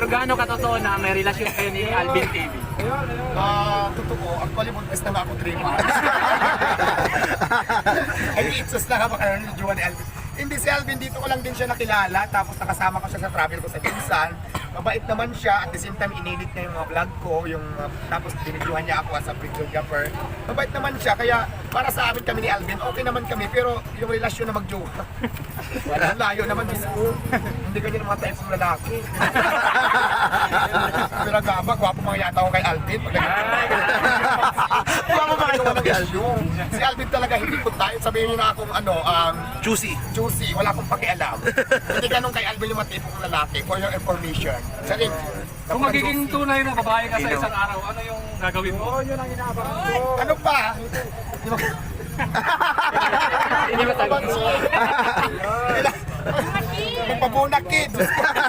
Pero gaano katotoo na may relasyon kayo ni Alvin TV? Totoo, actually buntis na nga ako 3 months. Ay, sus na nga ba kayo ni Jowa ni Alvin? Hindi, si Alvin dito ko lang din siya nakilala, tapos nakasama ko siya sa travel ko sa Pinsan. Mabait naman siya, at the same time inilit niya yung mga vlog ko, tapos binidyohan niya ako as a videographer. Mabait naman siya, kaya para sa amin kami ni Alvin, okay naman kami, pero yung relasyon na magjowa, wala, layo naman Diyos ko. Hindi ganyan ang mga type ng lalaki. Pero gaba, gwapo mga yata ako kay Alvin. Gwapo mga yata ako kay Alvin. Si Alvin talaga hindi ko tayo, sabihin niyo na akong Juicy. juicy, wala akong pakialam. Hindi ganun kay Alvin yung mga tipong lalaki, for your information. Sarin, Kung magiging tunay na babae ka sa isang araw, ano yung gagawin mo? ano pa? Hindi ba sagot? Magpabunak kids!